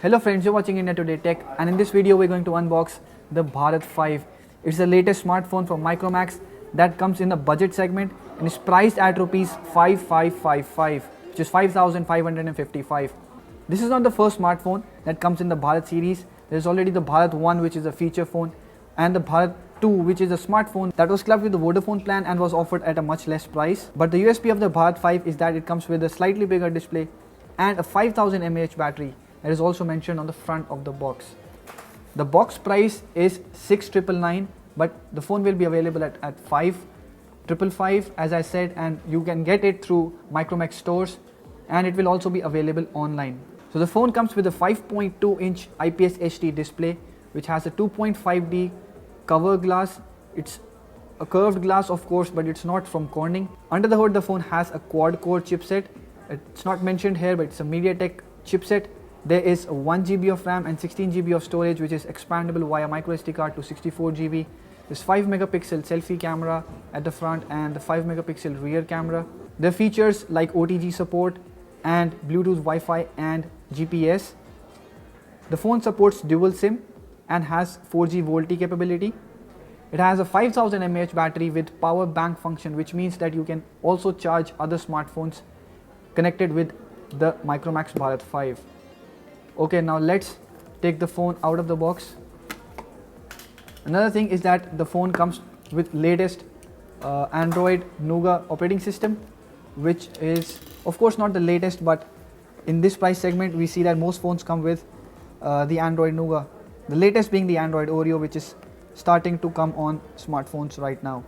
Hello friends, you're watching India Today Tech, and in this video we're going to unbox the Bharat 5. It's the latest smartphone from Micromax that comes in the budget segment and is priced at rupees 5555, which is 5555. This is not the first smartphone that comes in the Bharat series. There's already the Bharat 1, which is a feature phone, and the Bharat 2, which is a smartphone that was clubbed with the Vodafone plan and was offered at a much less price. But the USP of the Bharat 5 is that it comes with a slightly bigger display and a 5000 mAh battery that is also mentioned on the front of the box. The box price is 6,999, but the phone will be available at 5,555 as I said, and you can get it through Micromax stores, and it will also be available online. So the phone comes with a 5.2-inch IPS HD display, which has a 2.5D cover glass. It's a curved glass, of course, but it's not from Corning. Under the hood, the phone has a quad-core chipset. It's not mentioned here, but it's a MediaTek chipset. There is 1 GB of RAM and 16 GB of storage, which is expandable via microSD card to 64 GB. There's 5 megapixel selfie camera at the front and the 5 megapixel rear camera. There are features like OTG support and Bluetooth, Wi-Fi and GPS. The phone supports dual SIM and has 4G VoLTE capability. It has a 5000 mAh battery with power bank function, which means that you can also charge other smartphones connected with the Micromax Bharat 5. Okay, now let's take the phone out of the box. Another thing is that the phone comes with latest Android Nougat operating system, which is of course not the latest, but in this price segment we see that most phones come with the Android Nougat. The latest being the Android Oreo, which is starting to come on smartphones right now.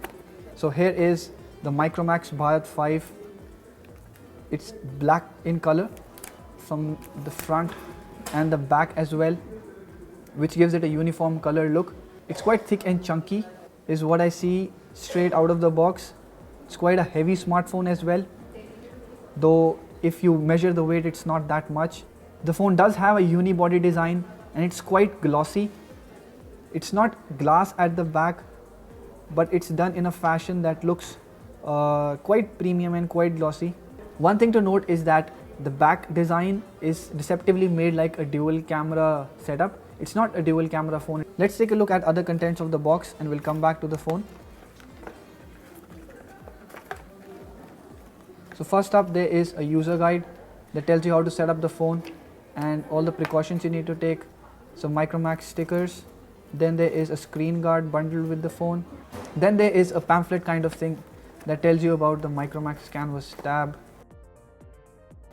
So here is the Micromax Bharat 5. It's black in color from the front and the back as well, which gives it a uniform color look. It's quite thick and chunky is what I see straight out of the box. It's quite a heavy smartphone as well, though if you measure the weight it's not that much. The phone does have a unibody design and it's quite glossy. It's not glass at the back, but it's done in a fashion that looks quite premium and quite glossy. One thing to note is that the back design is deceptively made like a dual camera setup. It's not a dual camera phone. Let's take a look at other contents of the box and we'll come back to the phone. So first up, there is a user guide that tells you how to set up the phone and all the precautions you need to take. Some Micromax stickers. Then there is a screen guard bundled with the phone. Then there is a pamphlet kind of thing that tells you about the Micromax canvas tab.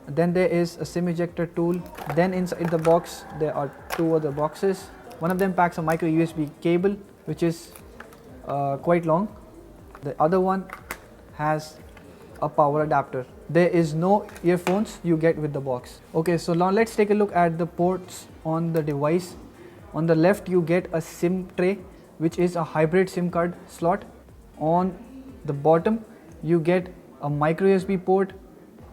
Then there is a SIM ejector tool. Then inside the box there are two other boxes. One of them packs a micro USB cable, which is quite long. The other one has a power adapter. There is no earphones you get with the box. Okay, so now let's take a look at the ports on the device. On the left you get a SIM tray, which is a hybrid SIM card slot. On the bottom you get a micro USB port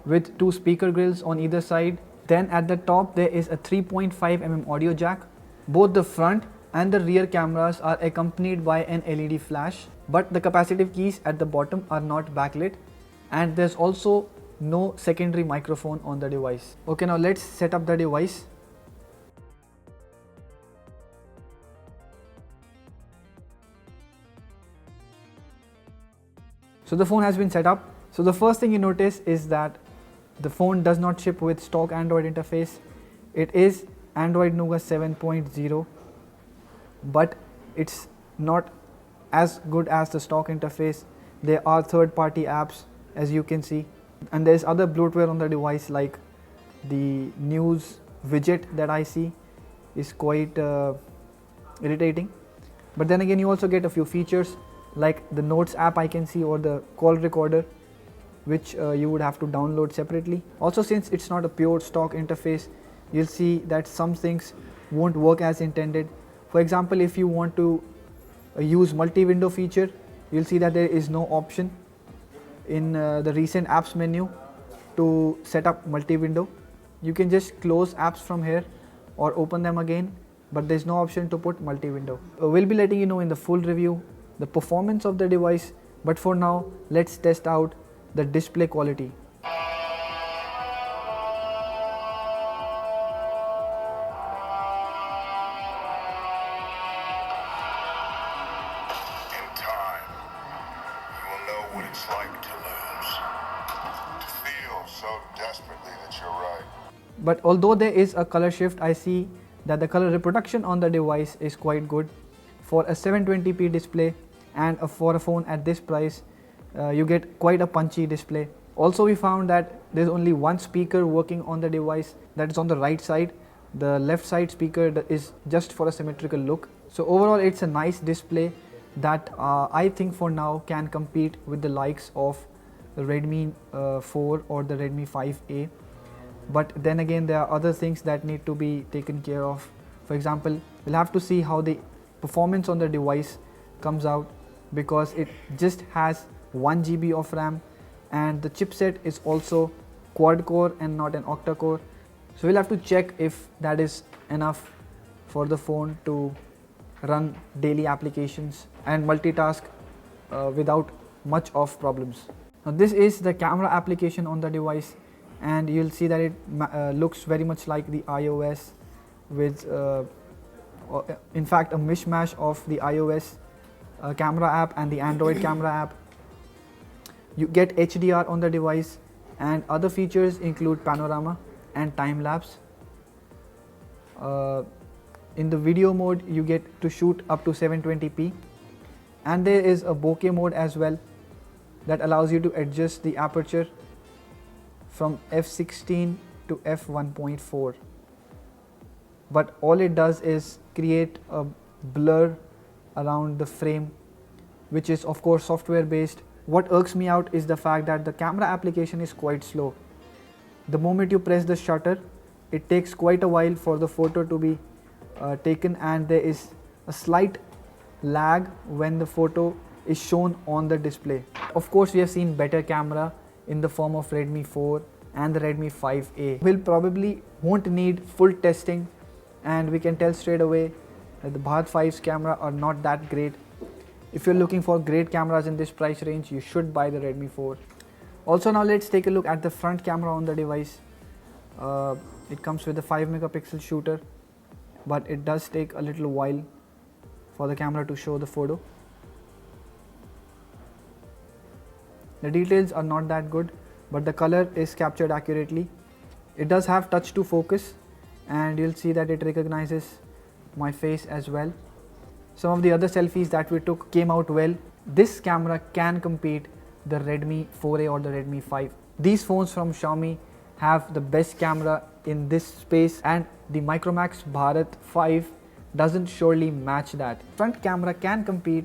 with two speaker grills on either side. Then at the top there is a 3.5mm audio jack. Both the front and the rear cameras are accompanied by an LED flash, but the capacitive keys at the bottom are not backlit, and there's also no secondary microphone on the device. Okay, now let's set up the device. So the phone has been set up. So the first thing you notice is that the phone does not ship with stock Android interface. It is Android Nougat 7.0, but it's not as good as the stock interface. There are third-party apps, as you can see, and there's other bloatware on the device, like the news widget that I see is quite irritating. But then again, you also get a few features like the notes app I can see, or the call recorder, which you would have to download separately. Also, since it's not a pure stock interface, you'll see that some things won't work as intended. For example, if you want to use multi-window feature, you'll see that there is no option in the recent apps menu to set up multi-window. You can just close apps from here or open them again, but there's no option to put multi-window. We'll be letting you know in the full review the performance of the device, but for now let's test out the display quality. But although there is a color shift, I see that the color reproduction on the device is quite good. For a 720p display and for a phone at this price, you get quite a punchy display. Also, we found that there's only one speaker working on the device, that is on the right side. The left side speaker is just for a symmetrical look. So overall, it's a nice display that I think for now can compete with the likes of the Redmi 4 or the Redmi 5A. But then again, there are other things that need to be taken care of. For example, we'll have to see how the performance on the device comes out, because it just has 1 GB of RAM and the chipset is also quad core and not an octa core. So we'll have to check if that is enough for the phone to run daily applications and multitask without much of problems. Now this is the camera application on the device, and you'll see that it looks very much like the iOS with in fact a mishmash of the iOS camera app and the Android camera app. You get HDR on the device, and other features include panorama and time lapse. In the video mode, you get to shoot up to 720p, and there is a bokeh mode as well that allows you to adjust the aperture from f16 to f1.4. But all it does is create a blur around the frame, which is of course software based. What irks me out is the fact that the camera application is quite slow. The moment you press the shutter, it takes quite a while for the photo to be taken, and there is a slight lag when the photo is shown on the display. Of course, we have seen better camera in the form of Redmi 4 and the Redmi 5A. We'll probably won't need full testing, and we can tell straight away that the Bharat 5's camera are not that great. If you're looking for great cameras in this price range, you should buy the Redmi 4. Also, now let's take a look at the front camera on the device. It comes with a 5 megapixel shooter, but it does take a little while for the camera to show the photo. The details are not that good, but the color is captured accurately. It does have touch to focus, and you'll see that it recognizes my face as well. Some of the other selfies that we took came out well. This camera can compete the Redmi 4A or the Redmi 5. These phones from Xiaomi have the best camera in this space, and the Micromax Bharat 5 doesn't surely match that. Front camera can compete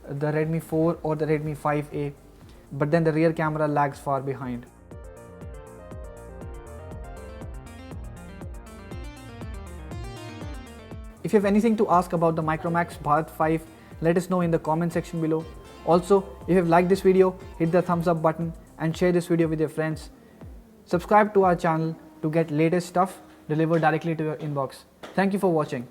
the Redmi 4 or the Redmi 5A, but then the rear camera lags far behind. If you have anything to ask about the Micromax Bharat 5, let us know in the comment section below. Also, if you have liked this video, hit the thumbs up button and share this video with your friends. Subscribe to our channel to get latest stuff delivered directly to your inbox. Thank you for watching.